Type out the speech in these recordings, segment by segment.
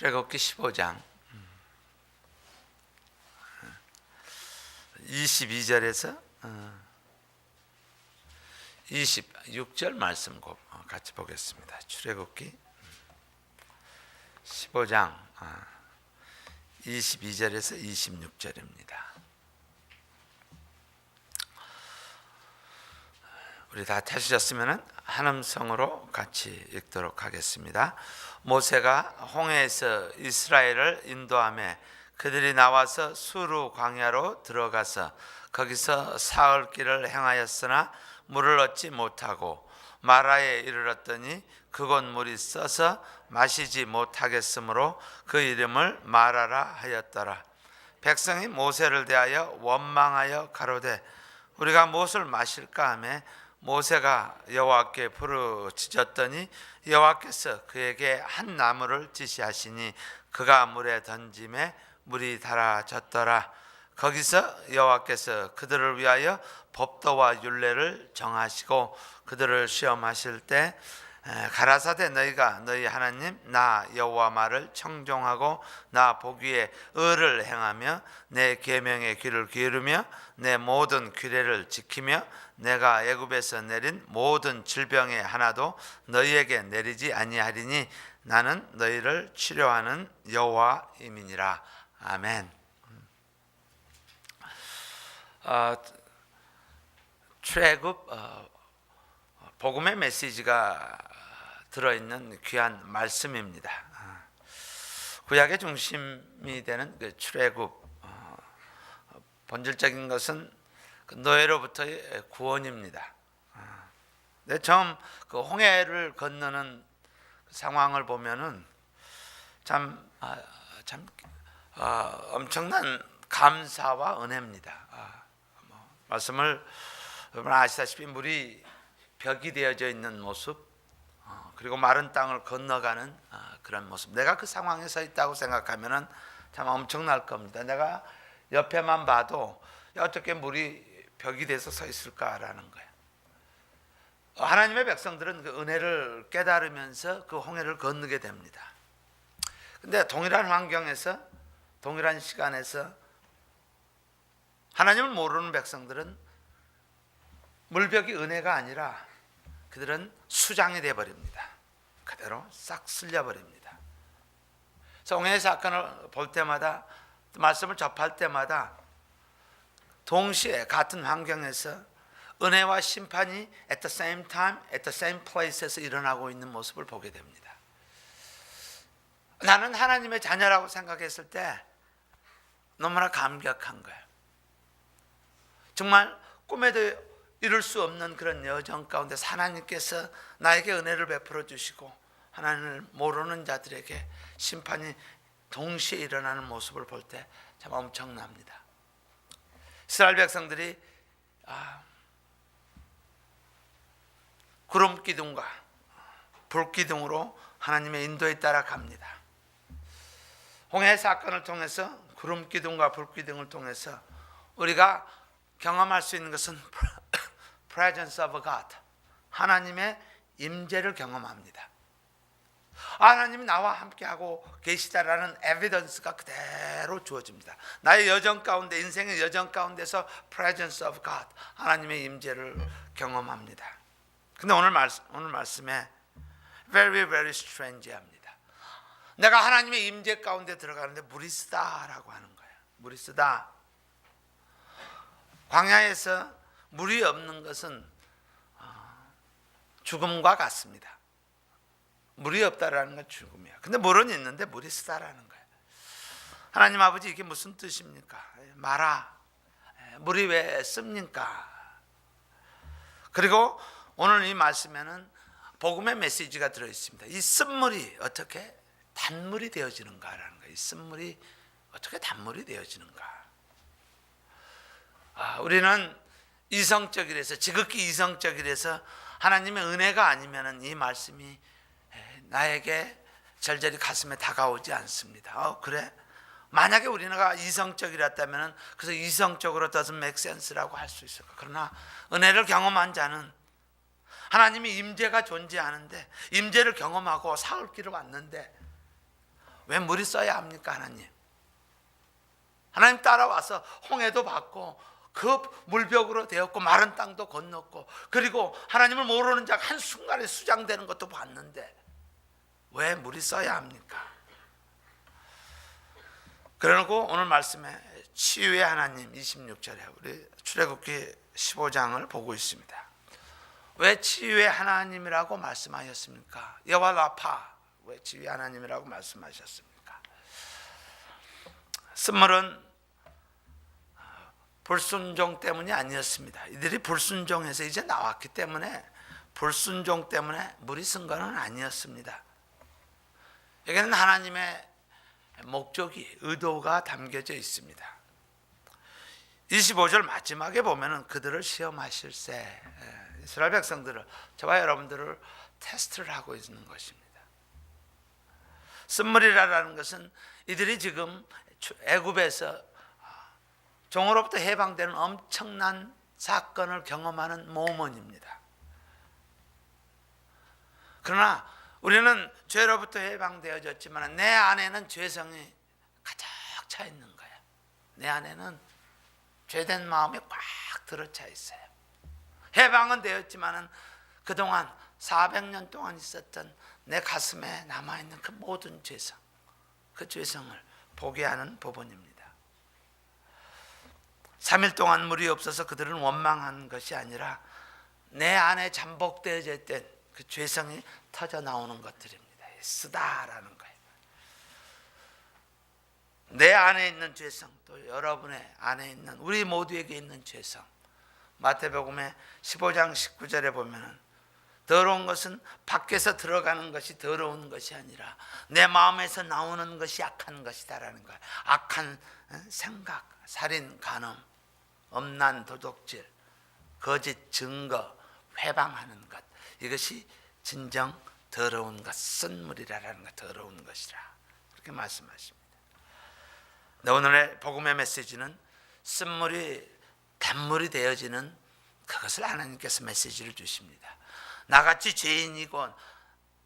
출애굽기 15장 22절에서 26절 말씀 같이 보겠습니다. 출애굽기 15장 22절에서 26절입니다. 우리 다 찾으셨으면 한 음성으로 같이 읽도록 하겠습니다. 모세가 홍해에서 이스라엘을 인도하며 그들이 나와서 수르 광야로 들어가서 거기서 사흘 길을 행하였으나 물을 얻지 못하고 마라에 이르렀더니 그곳 물이 써서 마시지 못하겠으므로 그 이름을 마라라 하였더라. 백성이 모세를 대하여 원망하여 가로되 우리가 무엇을 마실까 하며 모세가 여호와께 부르짖었더니 여호와께서 그에게 한 나무를 지시하시니 그가 물에 던짐에 물이 달아졌더라. 거기서 여호와께서 그들을 위하여 법도와 율례를 정하시고 그들을 시험하실 때 가라사대 너희가 너희 하나님 나 여호와 말을 청종하고 나 보기에 의를 행하며 내 계명에 귀를 기울이며 내 모든 규례를 지키며 내가 애굽에서 내린 모든 질병의 하나도 너희에게 내리지 아니하리니 나는 너희를 치료하는 여호와임이니라. 아멘. 출애굽 복음의 메시지가 들어있는 귀한 말씀입니다. 구약의 중심이 되는 그 출애굽, 본질적인 것은 그 노예로부터의 구원입니다. 처음 그 홍해를 건너는 상황을 보면은 참 엄청난 감사와 은혜입니다. 말씀을 여러분 아시다시피 물이 벽이 되어져 있는 모습, 그리고 마른 땅을 건너가는 그런 모습. 내가 그 상황에 서 있다고 생각하면은 참 엄청날 겁니다. 내가 옆에만 봐도 어떻게 물이 벽이 돼서 서 있을까라는 거예요. 하나님의 백성들은 그 은혜를 깨달으면서 그 홍해를 건너게 됩니다. 근데 동일한 환경에서 동일한 시간에서 하나님을 모르는 백성들은 물벽이 은혜가 아니라 그들은 수장이 되어버립니다. 그대로 싹 쓸려버립니다. 그래서 홍해 사건을 볼 때마다 말씀을 접할 때마다 동시에 같은 환경에서 은혜와 심판이 at the same time, at the same place에서 일어나고 있는 모습을 보게 됩니다. 나는 하나님의 자녀라고 생각했을 때 너무나 감격한 거예요. 정말 꿈에도 이룰 수 없는 그런 여정 가운데 하나님께서 나에게 은혜를 베풀어 주시고 하나님을 모르는 자들에게 심판이 동시에 일어나는 모습을 볼 때 참 엄청납니다. 이스라엘 백성들이 구름 기둥과 불 기둥으로 하나님의 인도에 따라 갑니다. 홍해 사건을 통해서 구름 기둥과 불 기둥을 통해서 우리가 경험할 수 있는 것은 presence of God, 하나님의 임재를 경험합니다. 하나님이 나와 함께하고 계시다라는 에비던스가 그대로 주어집니다. 나의 여정 가운데, 인생의 여정 가운데서 presence of God, 하나님의 임재를 경험합니다. 근데 오늘 말씀에 very very strange 합니다. 내가 하나님의 임재 가운데 들어가는데 물이 쓰다라고 하는 거예요. 물이 쓰다. 광야에서 물이 없는 것은 죽음과 같습니다. 물이 없다라는 건 죽음이야. 근데 물은 있는데 물이 쓰다라는 거예요. 하나님 아버지 이게 무슨 뜻입니까? 마라. 물이 왜 씁니까? 그리고 오늘 이 말씀에는 복음의 메시지가 들어있습니다. 이 쓴물이 어떻게 단물이 되어지는가라는 거예요. 이 쓴물이 어떻게 단물이 되어지는가. 우리는 이성적이라서, 지극히 이성적이라서 하나님의 은혜가 아니면 이 말씀이 나에게 절절히 가슴에 다가오지 않습니다. 그래? 만약에 우리가 이성적이었다면 그래서 이성적으로 doesn't make sense라고 할 수 있을까? 그러나 은혜를 경험한 자는 하나님의 임재가 존재하는데 임재를 경험하고 사흘 길을 왔는데 왜 물이 써야 합니까? 하나님 따라와서 홍해도 받고 그 물벽으로 되었고 마른 땅도 건넜고 그리고 하나님을 모르는 자가 한순간에 수장되는 것도 봤는데 왜 물이 써야 합니까? 그러고 오늘 말씀에 치유의 하나님 26절에 우리 출애굽기 15장을 보고 있습니다. 왜 치유의 하나님이라고 말씀하셨습니까? 여호와 라파, 왜 치유의 하나님이라고 말씀하셨습니까? 쓴물은 불순종 때문이 아니었습니다. 이들이 불순종해서 이제 나왔기 때문에 불순종 때문에 물이 쓴 것은 아니었습니다. 여기는 하나님의 목적이, 의도가 담겨져 있습니다. 25절 마지막에 보면은 그들을 시험하실세, 이스라엘 백성들을, 저와 여러분들을 테스트를 하고 있는 것입니다. 쓴물이라는 것은 이들이 지금 애굽에서 종으로부터 해방되는 엄청난 사건을 경험하는 모먼입니다. 그러나 우리는 죄로부터 해방되어졌지만 내 안에는 죄성이 가득 차 있는 거야. 내 안에는 죄된 마음이 꽉 들어차 있어요. 해방은 되었지만 그동안 400년 동안 있었던 내 가슴에 남아있는 그 모든 죄성, 그 죄성을 보게 하는 부분입니다. 3일 동안 물이 없어서 그들은 원망한 것이 아니라 내 안에 잠복되어져 있던 그 죄성이 터져 나오는 것들입니다. 쓰다라는 거예요. 내 안에 있는 죄성, 또 여러분의 안에 있는, 우리 모두에게 있는 죄성. 마태복음의 15장 19절에 보면은 더러운 것은 밖에서 들어가는 것이 더러운 것이 아니라 내 마음에서 나오는 것이 악한 것이다라는 거예요. 악한 생각, 살인, 간음, 엄난, 도둑질, 거짓 증거, 회방하는 것, 이것이 진정 더러운 것, 쓴물이라는 것, 더러운 것이라 그렇게 말씀하십니다. 네, 오늘의 복음의 메시지는 쓴물이 단물이 되어지는 그것을 하나님께서 메시지를 주십니다. 나같이 죄인이고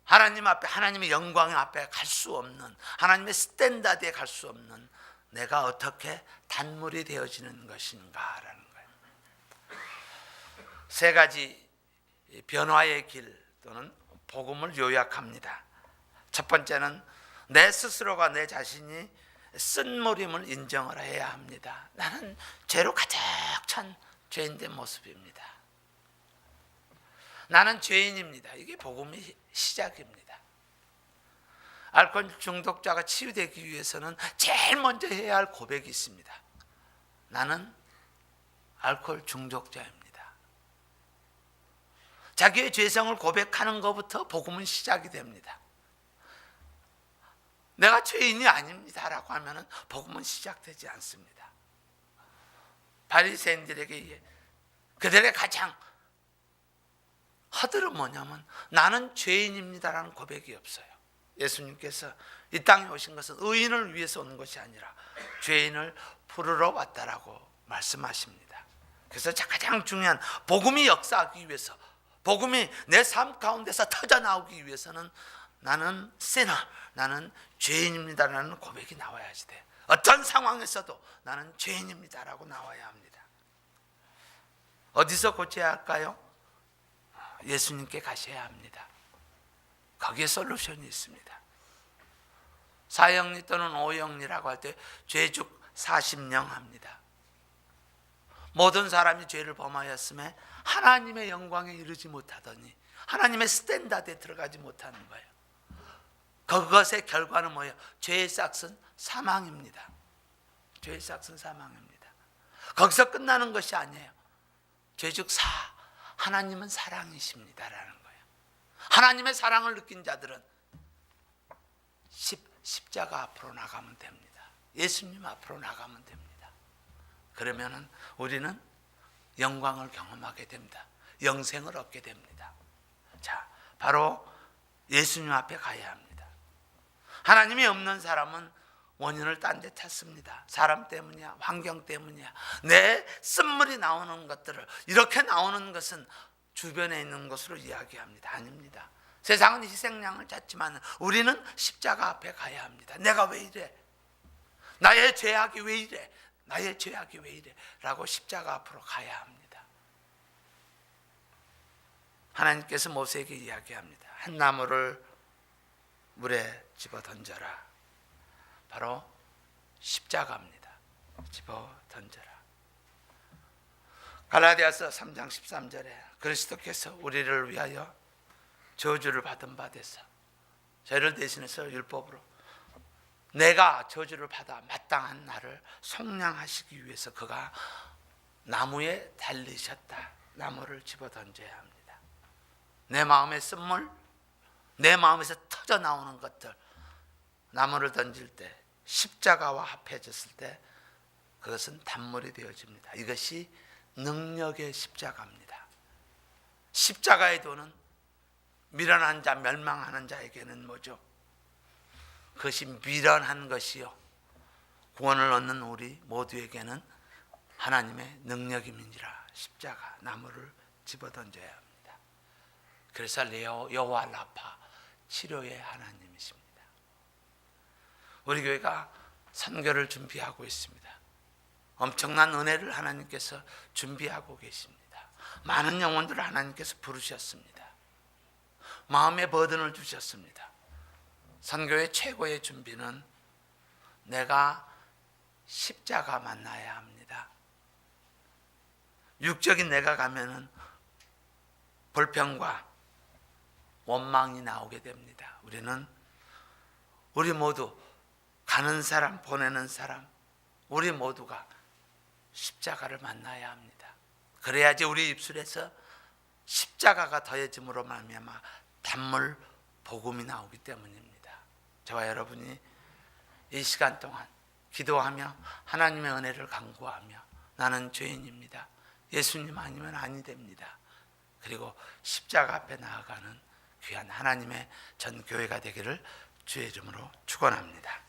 하나님 앞에, 하나님의 영광 앞에 갈 수 없는, 하나님의 스탠다드에 갈 수 없는 내가 어떻게 단물이 되어지는 것인가라는 거예요. 세 가지 변화의 길 또는 복음을 요약합니다. 첫 번째는 내 스스로가, 내 자신이 쓴물임을 인정을 해야 합니다. 나는 죄로 가득 찬 죄인된 모습입니다. 나는 죄인입니다. 이게 복음의 시작입니다. 알코올 중독자가 치유되기 위해서는 제일 먼저 해야 할 고백이 있습니다. 나는 알코올 중독자입니다. 자기의 죄성을 고백하는 것부터 복음은 시작이 됩니다. 내가 죄인이 아닙니다라고 하면 복음은 시작되지 않습니다. 바리새인들에게 그들의 가장 허들은 뭐냐면 나는 죄인입니다라는 고백이 없어요. 예수님께서 이 땅에 오신 것은 의인을 위해서 온 것이 아니라 죄인을 부르러 왔다라고 말씀하십니다. 그래서 가장 중요한 복음이 역사하기 위해서, 복음이 내 삶 가운데서 터져 나오기 위해서는 나는 sinner, 나는 죄인입니다라는 고백이 나와야지 돼. 어떤 상황에서도 나는 죄인입니다라고 나와야 합니다. 어디서 고쳐야 할까요? 예수님께 가셔야 합니다. 거기에 솔루션이 있습니다. 사형리 또는 오형리라고 할 때 죄죽 40령 합니다. 모든 사람이 죄를 범하였음에 하나님의 영광에 이르지 못하더니 하나님의 스탠다드에 들어가지 못하는 거예요. 그것의 결과는 뭐예요? 죄의 싹은 사망입니다. 죄의 싹은 사망입니다. 거기서 끝나는 것이 아니에요. 죄죽 하나님은 사랑이십니다라는 거예요. 하나님의 사랑을 느낀 자들은 십자가 앞으로 나가면 됩니다. 예수님 앞으로 나가면 됩니다. 그러면은 우리는 영광을 경험하게 됩니다. 영생을 얻게 됩니다. 자, 바로 예수님 앞에 가야 합니다. 하나님이 없는 사람은 원인을 딴 데 찾습니다. 사람 때문이야, 환경 때문이야. 내 쓴물이 나오는 것들을, 이렇게 나오는 것은 주변에 있는 것으로 이야기합니다. 아닙니다. 세상은 희생양을 찾지만 우리는 십자가 앞에 가야 합니다. 내가 왜 이래? 나의 죄악이 왜 이래? 나의 죄악이 왜 이래? 라고 십자가 앞으로 가야 합니다. 하나님께서 모세에게 이야기합니다. 한 나무를 물에 집어 던져라. 바로 십자가입니다. 집어 던져라. 갈라디아서 3장 13절에 그리스도께서 우리를 위하여 저주를 받은 바 되사 죄를 대신해서 율법으로 내가 저주를 받아 마땅한 나를 속량하시기 위해서 그가 나무에 달리셨다. 나무를 집어 던져야 합니다. 내 마음의 쓴물, 내 마음에서 터져 나오는 것들, 나무를 던질 때 십자가와 합해졌을 때 그것은 단물이 되어집니다. 이것이 능력의 십자가입니다. 십자가의 도는 미련한 자, 멸망하는 자에게는 뭐죠? 그것이 미련한 것이요, 구원을 얻는 우리 모두에게는 하나님의 능력임이니라. 십자가, 나무를 집어 던져야 합니다. 그래서 여호와 라파, 치료의 하나님이십니다. 우리 교회가 선교를 준비하고 있습니다. 엄청난 은혜를 하나님께서 준비하고 계십니다. 많은 영혼들을 하나님께서 부르셨습니다. 마음의 버든을 주셨습니다. 선교의 최고의 준비는 내가 십자가 만나야 합니다. 육적인 내가 가면은 불평과 원망이 나오게 됩니다. 우리 모두 가는 사람, 보내는 사람, 우리 모두가 십자가를 만나야 합니다. 그래야지 우리 입술에서 십자가가 더해짐으로 말미암아 단물 복음이 나오기 때문입니다. 저와 여러분이 이 시간 동안 기도하며 하나님의 은혜를 간구하며 나는 죄인입니다. 예수님 아니면 아니 됩니다. 그리고 십자가 앞에 나아가는 귀한 하나님의 전 교회가 되기를 주의 이름으로 축원합니다.